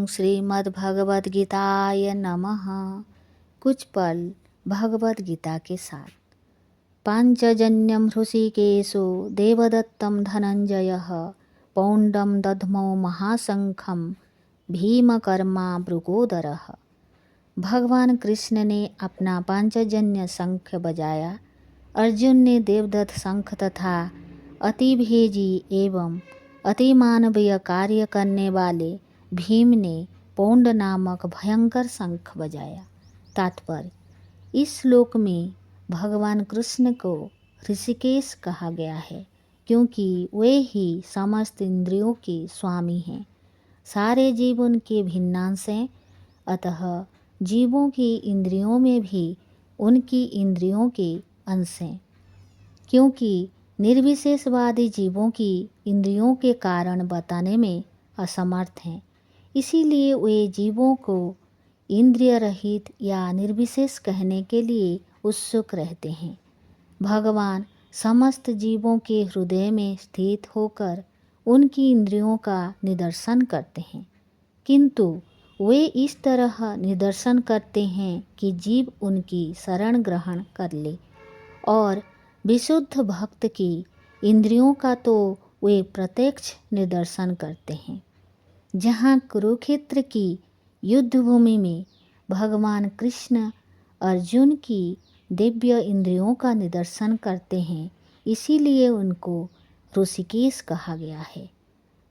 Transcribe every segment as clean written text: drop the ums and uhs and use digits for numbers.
श्रीमद्भगवद्गीताय नमः। कुछ पल भगवद गीता के साथ। पांचजन्यम हृषिकेशो देवदत्तं धनंजयः पौंडं दध्मौ महाशंखं भीमकर्मा भृगोदरः। भगवान कृष्ण ने अपना पांचजन्य शंख बजाया। अर्जुन ने देवदत्त शंख तथा अतिभेदी एवं अति मानवीय कार्य करने वाले भीम ने पौंड नामक भयंकर शंख बजाया। तात्पर्य, इस श्लोक में भगवान कृष्ण को ऋषिकेश कहा गया है क्योंकि वे ही समस्त इंद्रियों के स्वामी हैं। सारे जीव उनके भिन्नांश हैं, अतः जीवों की इंद्रियों में भी उनकी इंद्रियों के अंश हैं। क्योंकि निर्विशेषवादी जीवों की इंद्रियों के कारण बताने में असमर्थ हैं, इसीलिए वे जीवों को इंद्रिय रहित या निर्विशेष कहने के लिए उत्सुक रहते हैं। भगवान समस्त जीवों के हृदय में स्थित होकर उनकी इंद्रियों का निदर्शन करते हैं, किंतु वे इस तरह निदर्शन करते हैं कि जीव उनकी शरण ग्रहण कर ले। और विशुद्ध भक्त की इंद्रियों का तो वे प्रत्यक्ष निदर्शन करते हैं। जहाँ कुरुक्षेत्र की युद्ध भूमि में भगवान कृष्ण अर्जुन की दिव्य इंद्रियों का निदर्शन करते हैं, इसीलिए उनको ऋषिकेश कहा गया है।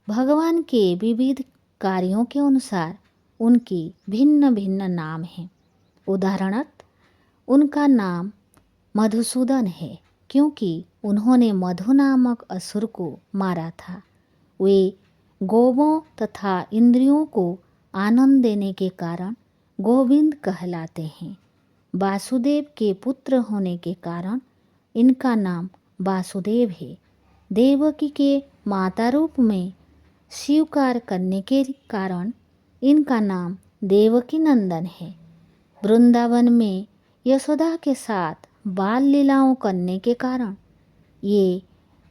भगवान के विविध कार्यों के अनुसार उनके भिन्न भिन्न नाम हैं। उदाहरणतः उनका नाम मधुसूदन है क्योंकि उन्होंने मधु नामक असुर को मारा था। वे गोवों तथा इंद्रियों को आनंद देने के कारण गोविंद कहलाते हैं। वासुदेव के पुत्र होने के कारण इनका नाम वासुदेव है। देवकी के माता रूप में स्वीकार करने के कारण इनका नाम देवकी नंदन है। वृंदावन में यशोदा के साथ बाल लीलाओं करने के कारण ये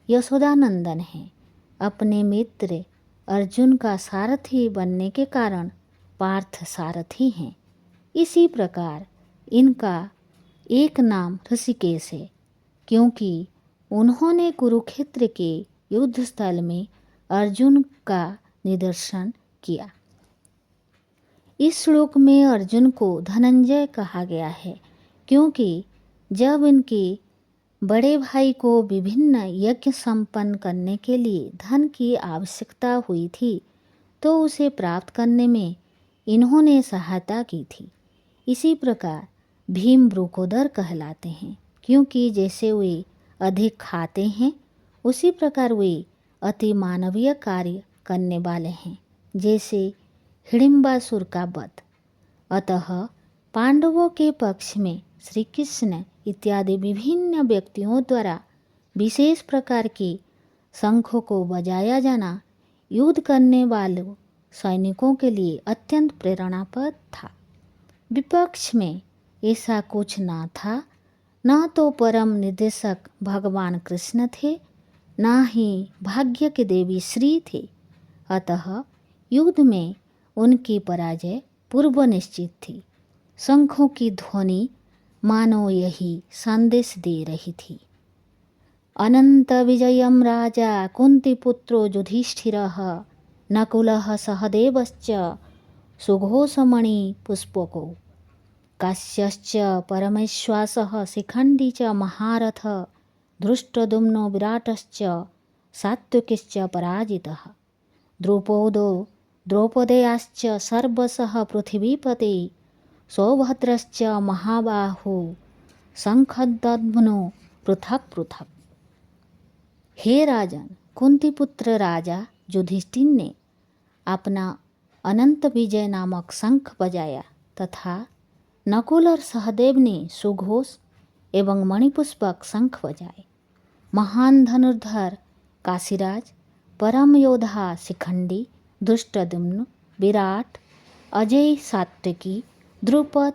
यशोदानंदन हैं। अपने मित्र अर्जुन का सारथी बनने के कारण पार्थ सारथी हैं। इसी प्रकार इनका एक नाम ऋषिकेश है क्योंकि उन्होंने कुरुक्षेत्र के युद्ध स्थल में अर्जुन का निदर्शन किया। इस श्लोक में अर्जुन को धनंजय कहा गया है क्योंकि जब इनके बड़े भाई को विभिन्न यज्ञ संपन्न करने के लिए धन की आवश्यकता हुई थी तो उसे प्राप्त करने में इन्होंने सहायता की थी। इसी प्रकार भीम भृगोदर कहलाते हैं क्योंकि जैसे वे अधिक खाते हैं उसी प्रकार वे अति मानवीय कार्य करने वाले हैं, जैसे हिडिंबासुर का वध। अतः पांडवों के पक्ष में श्री कृष्ण इत्यादि विभिन्न व्यक्तियों द्वारा विशेष प्रकार के शंखों को बजाया जाना युद्ध करने वालों सैनिकों के लिए अत्यंत प्रेरणाप्रद था। विपक्ष में ऐसा कुछ न था। न तो परम निर्देशक भगवान कृष्ण थे, न ही भाग्य के देवी श्री थे। अतः युद्ध में उनकी पराजय पूर्व निश्चित थी। शंखों की ध्वनि मानो यही संदेश दे रही थी। अनंत विजयम राजा कुंतीपुत्रो युधिष्ठिरः नकुलः सहदेवश्च सुघोषमणि पुष्पको काश्यश्च परमेश्वासः शिखण्डी च महारथ धृष्टद्युम्नो विराटश्च सात्विकिश्च पराजितः द्रुपदो द्रौपदेयाश्च सर्वशः पृथिवीपते सौभद्रश्च महाबाहु शंखदध्मनो पृथक पृथक। हे राजन, कुंतीपुत्र राजा युधिष्ठिर ने अपना अनंत विजय नामक शंख बजाया तथा नकुल और सहदेव ने सुघोष एवं मणिपुष्पक शंख बजाए। महान धनुर्धर काशीराज, परम योद्धा शिखंडी, धृष्टद्युम्न, विराट, अजय, सात्विकी, द्रुपद,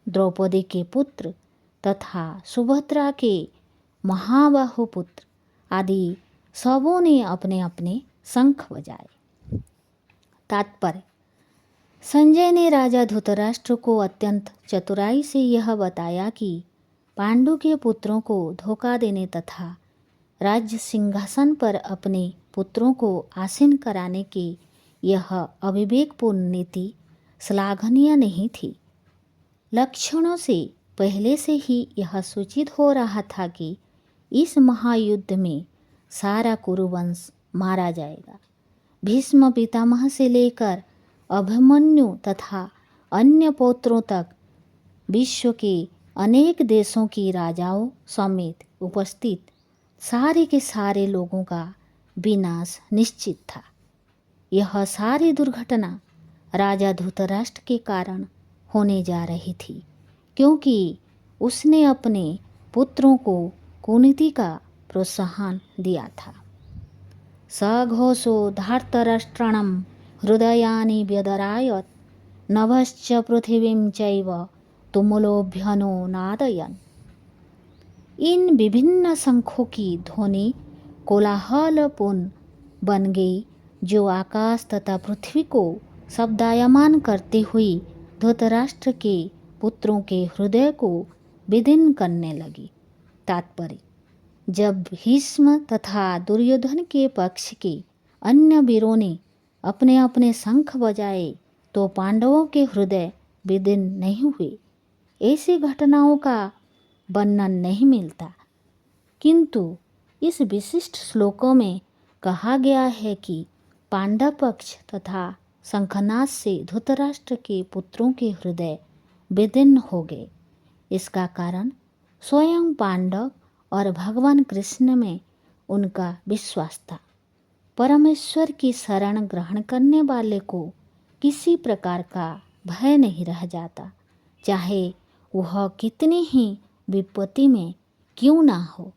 द्रौपदी के पुत्र तथा सुभद्रा के महाबाहु पुत्र आदि सबों ने अपने अपने शंख बजाए। तात्पर्य, संजय ने राजा धृतराष्ट्र को अत्यंत चतुराई से यह बताया कि पांडु के पुत्रों को धोखा देने तथा राज्य सिंहासन पर अपने पुत्रों को आसीन कराने की यह अविवेकपूर्ण नीति श्लाघनीय नहीं थी। लक्षणों से पहले से ही यह सूचित हो रहा था कि इस महायुद्ध में सारा कुरुवंश मारा जाएगा। भीष्म पितामह से लेकर अभिमन्यु तथा अन्य पौत्रों तक विश्व के अनेक देशों की राजाओं समेत उपस्थित सारे के सारे लोगों का विनाश निश्चित था। यह सारी दुर्घटना राजा धृतराष्ट्र के कारण होने जा रही थी, क्योंकि उसने अपने पुत्रों को कुनीति का प्रोत्साहन दिया था। सघोषो धार्तराष्ट्राणां हृदयानि व्यदरायत नभश्च पृथिवीं चैव तुमुलोऽभ्यनो नादयन्। इन विभिन्न शंखों की ध्वनि कोलाहलपूर्ण बन गई, जो आकाश तथा पृथ्वी को शब्दायमान करती हुई धृतराष्ट्र के पुत्रों के हृदय को विदीर्ण करने लगी। तात्पर्य: जब भीष्म तथा दुर्योधन के पक्ष के अन्य वीरों ने अपने अपने शंख बजाए तो पांडवों के हृदय विदीर्ण नहीं हुए। ऐसी घटनाओं का वर्णन नहीं मिलता, किंतु इस विशिष्ट श्लोकों में कहा गया है कि पांडव पक्ष तथा शंखनाद से धृतराष्ट्र के पुत्रों के हृदय विदीर्ण हो गए। इसका कारण स्वयं पांडव और भगवान कृष्ण में उनका विश्वास था। परमेश्वर की शरण ग्रहण करने वाले को किसी प्रकार का भय नहीं रह जाता, चाहे वह कितनी ही विपत्ति में क्यों ना हो।